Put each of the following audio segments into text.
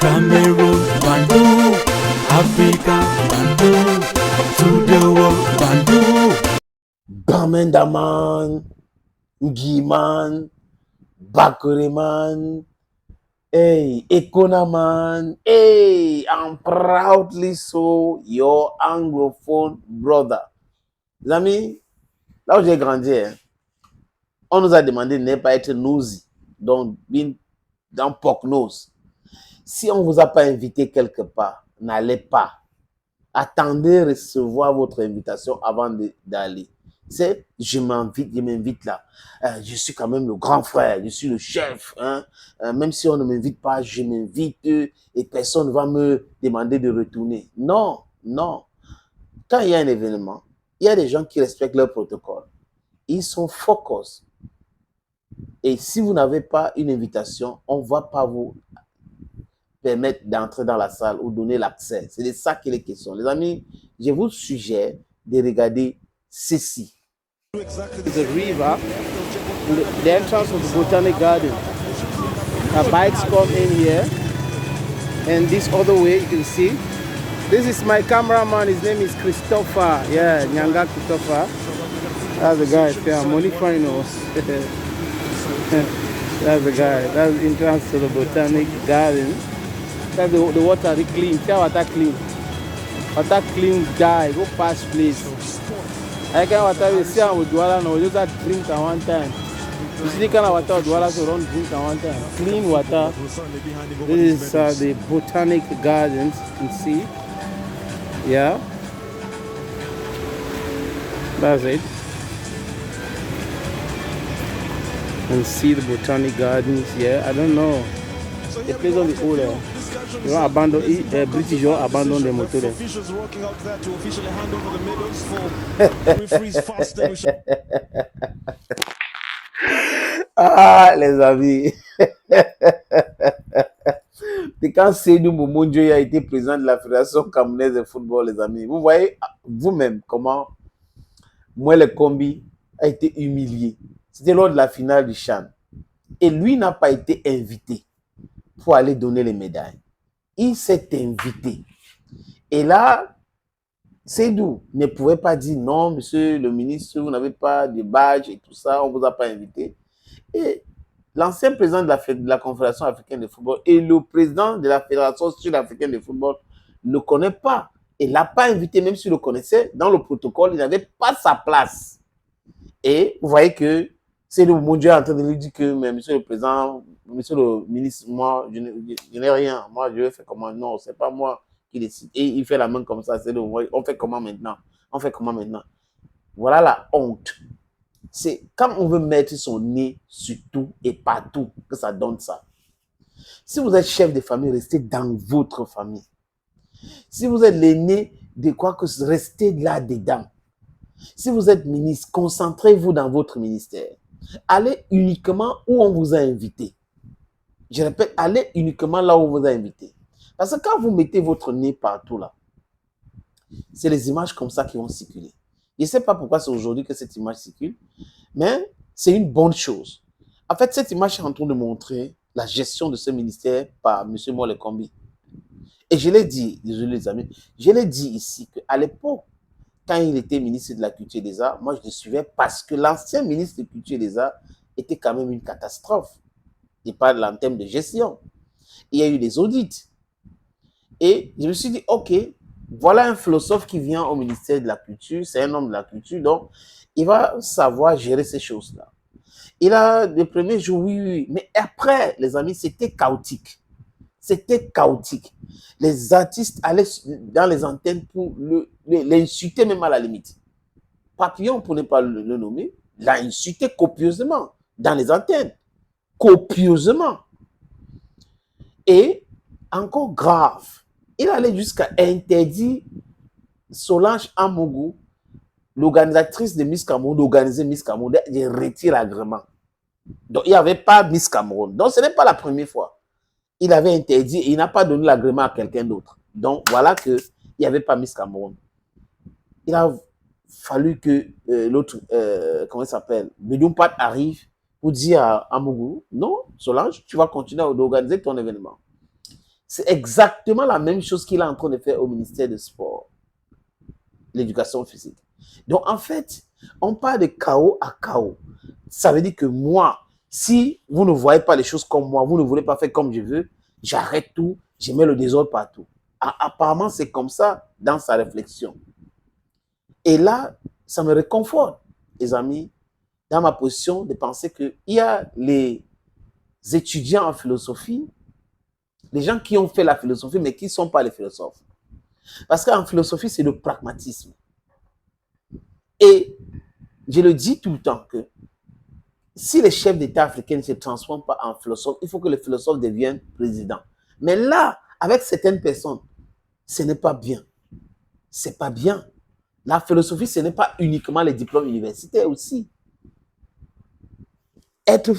Cameroon, Bandung, Africa, Bandung, to the world, Bandung. Bamendaman, Ngiman, Bakureman, hey, Ekonaman, hey, I'm proudly so your anglophone brother. Les amis, là où j'ai grandi, hein, on nous a demandé de ne pas être nosy, donc dans porc-nose. Si on ne vous a pas invité quelque part, n'allez pas. Attendez recevoir votre invitation avant d'aller. C'est je m'invite là. Je suis quand même le grand frère, je suis le chef. Hein? Même si on ne m'invite pas, je m'invite et personne ne va me demander de retourner. Non, non. Quand il y a un événement, il y a des gens qui respectent leur protocole. Ils sont focus. Et si vous n'avez pas une invitation, on ne va pas vous permettre d'entrer dans la salle ou donner l'accès. C'est de ça qu'il est question. Les amis, je vous suggère de regarder ceci. The river, the entrance of the Botanic Garden. Bikes come in here, and this other way you can see. This is my cameraman. His name is Christopher. Yeah, Nyanga Christopher. That's the guy. Yeah, Money Finals. That's the guy. That's the entrance to the Botanic Garden. That's the water is clean. Tell water clean. Water clean guy. Go past place. I can water we see with Douala now. Just drink at one time. You see the kind of water Douala so don't drink at one time. Clean water. This is the Botanic Gardens. You can see. Yeah. That's it. And see the Botanic Gardens here. I don't know. The place of the older. You know, abandon British don't abandon the motor there. Officials working out there to officially hand over the medals for referees faster. Ah, les amis. C'est quand Seydou Momonjo a été président de la Fédération camerounaise de football, les amis. Vous voyez vous-même comment Mouele Kombi a été humilié. C'était lors de la finale du CHAN. Et lui n'a pas été invité pour aller donner les médailles. Il s'est invité. Et là, Seydou ne pouvait pas dire non, monsieur le ministre, vous n'avez pas de badge et tout ça, on ne vous a pas invité. Et l'ancien président de la Confédération africaine de football et le président de la Fédération sud-africaine de football ne le connaissent pas. Il ne l'a pas invité, même s'il le connaissait, dans le protocole, il n'avait pas sa place. Et vous voyez que c'est le Dieu en train de lui dire que, mais monsieur le président, monsieur le ministre, moi, je n'ai rien. Moi, je vais faire comment? Non, c'est pas moi qui décide. Et il fait la main comme ça. On fait comment maintenant? On fait comment maintenant? Voilà la honte. C'est quand on veut mettre son nez sur tout et partout que ça donne ça. Si vous êtes chef de famille, restez dans votre famille. Si vous êtes l'aîné de quoi que restez là-dedans. Si vous êtes ministre, concentrez-vous dans votre ministère. Allez uniquement où on vous a invité. Je répète, allez uniquement là où on vous a invité. Parce que quand vous mettez votre nez partout là, c'est les images comme ça qui vont circuler. Je ne sais pas pourquoi c'est aujourd'hui que cette image circule, mais c'est une bonne chose. En fait, cette image est en train de montrer la gestion de ce ministère par M. Mouele Kombi. Et je l'ai dit, désolé les amis, je l'ai dit ici qu'à l'époque, quand il était ministre de la Culture et des Arts, moi je le suivais parce que l'ancien ministre de la Culture et des Arts était quand même une catastrophe. Il parle en termes de gestion. Il y a eu des audits. Et je me suis dit, ok, voilà un philosophe qui vient au ministère de la Culture, c'est un homme de la culture, donc il va savoir gérer ces choses-là. Il a, le premier jour, oui, mais après, les amis, c'était chaotique. C'était chaotique. Les artistes allaient dans les antennes pour l'insulter même à la limite. Papillon, pour ne pas le nommer, l'a insulté copieusement dans les antennes. Copieusement. Et encore grave, il allait jusqu'à interdire Solange Amougou, l'organisatrice de Miss Cameroun, d'organiser Miss Cameroun, de retirer l'agrément. Donc, il n'y avait pas Miss Cameroun. Donc, ce n'est pas la première fois. Il avait interdit et il n'a pas donné l'agrément à quelqu'un d'autre. Donc, voilà qu'il n'y avait pas Miss Cameroun. Il a fallu que l'autre, comment il s'appelle, Bedumpat arrive pour dire à Amougou, non, Solange, tu vas continuer d'organiser ton événement. C'est exactement la même chose qu'il est en train de faire au ministère du Sport, l'éducation physique. Donc, en fait, on parle de chaos à chaos. Ça veut dire que moi, si vous ne voyez pas les choses comme moi, vous ne voulez pas faire comme je veux, j'arrête tout, je mets le désordre partout. Apparemment, c'est comme ça dans sa réflexion. Et là, ça me réconforte, les amis, dans ma position de penser qu'il y a les étudiants en philosophie, les gens qui ont fait la philosophie, mais qui ne sont pas les philosophes. Parce qu'en philosophie, c'est le pragmatisme. Et je le dis tout le temps que si les chefs d'État africains ne se transforment pas en philosophes, il faut que les philosophes deviennent présidents. Mais là, avec certaines personnes, ce n'est pas bien. C'est pas bien. La philosophie, ce n'est pas uniquement les diplômes universitaires aussi. Être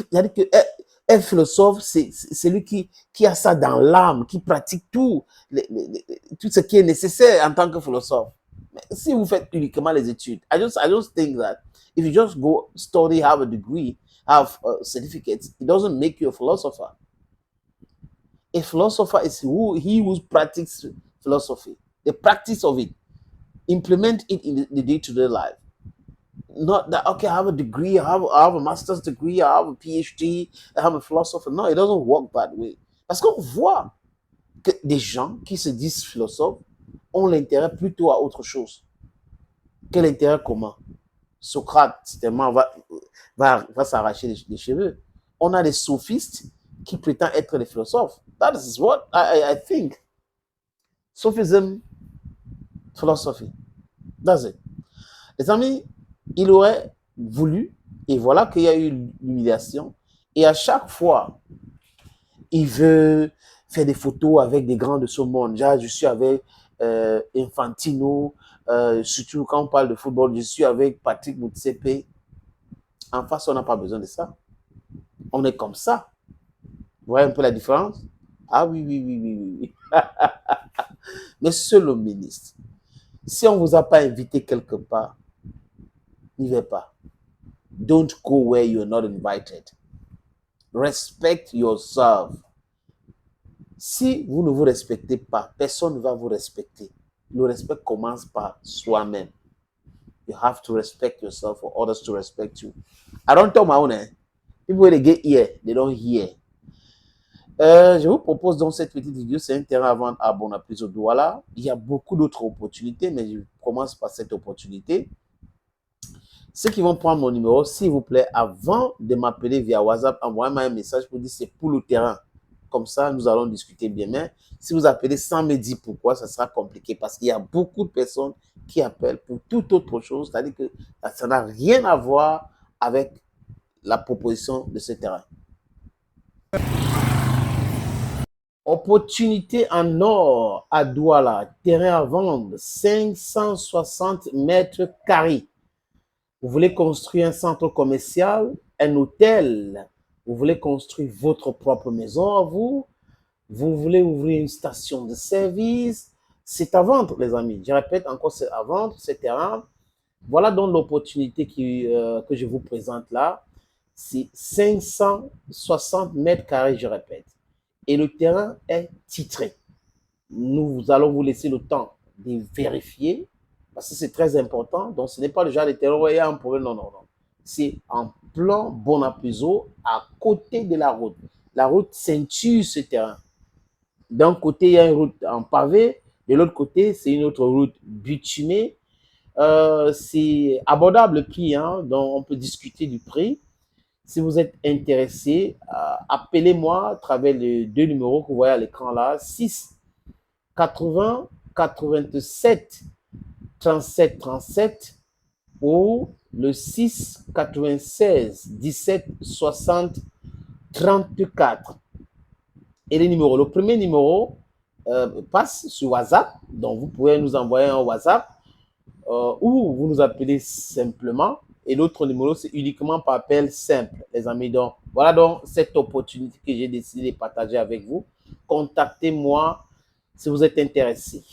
philosophe, c'est celui qui a ça dans l'âme, qui pratique tout ce qui est nécessaire en tant que philosophe. Mais si vous faites uniquement les études, I just think that if you just go study, have a degree, have a certificate, it doesn't make you a philosopher. A philosopher is he who practices philosophy, the practice of it, implement it in the day-to-day life. Not that, okay, I have a degree, I have a master's degree, I have a PhD, I have a philosopher. No, it doesn't work that way. Parce qu'on voit que des gens qui se disent philosophes ont l'intérêt plutôt à autre chose. Quel intérêt commun? Socrate, certainement, va s'arracher les cheveux. On a des sophistes qui prétendent être des philosophes. That is what I think. Sophism, philosophy. That's it. Les amis, il aurait voulu, et voilà qu'il y a eu l'humiliation, et à chaque fois, il veut faire des photos avec des grands de ce monde. Déjà, je suis avec Infantino, surtout quand on parle de football, je suis avec Patrick Motsepe. En face, on n'a pas besoin de ça. On est comme ça. Vous voyez un peu la différence? Ah oui, oui, oui, oui, oui. Monsieur le ministre, si on ne vous a pas invité quelque part, n'y va pas. Don't go where you're not invited. Respect yourself. Si vous ne vous respectez pas, personne ne va vous respecter. Le respect commence par soi-même. You have to respect yourself for others to respect you. I don't tell my own. People when they get here, they don't hear. Je vous propose donc cette petite vidéo, c'est un terrain à vendre à Bonaprise au Douala. Il y a beaucoup d'autres opportunités, mais je commence par cette opportunité. Ceux qui vont prendre mon numéro, s'il vous plaît, avant de m'appeler via WhatsApp, envoyez-moi un message pour dire c'est pour le terrain. Comme ça, nous allons discuter bien. Mais si vous appelez sans me dire pourquoi, ça sera compliqué parce qu'il y a beaucoup de personnes qui appellent pour toute autre chose. C'est-à-dire que ça n'a rien à voir avec la proposition de ce terrain. Opportunité en or à Douala, terrain à vendre, 560 mètres carrés. Vous voulez construire un centre commercial, un hôtel, vous voulez construire votre propre maison à vous, vous voulez ouvrir une station de service, c'est à vendre, les amis. Je répète encore, c'est à vendre, ce terrain. Voilà donc l'opportunité que je vous présente là. C'est 560 mètres carrés, je répète. Et le terrain est titré. Nous allons vous laisser le temps de vérifier, parce que c'est très important. Donc, ce n'est pas le genre de terrain où il y a un problème. Non, non, non. C'est en plan Bonapuiso, à côté de la route. La route ceinture ce terrain. D'un côté, il y a une route en pavé. De l'autre côté, c'est une autre route bitumée. C'est abordable le prix, hein, donc on peut discuter du prix. Si vous êtes intéressé, appelez-moi à travers les deux numéros que vous voyez à l'écran là, 6 80 87 37 37 ou le 6 96 17 60 34. Et les numéros, le premier numéro passe sur WhatsApp, donc vous pouvez nous envoyer un WhatsApp ou vous nous appelez simplement. Et l'autre numéro, c'est uniquement par appel simple, les amis. Donc, voilà donc cette opportunité que j'ai décidé de partager avec vous. Contactez-moi si vous êtes intéressé.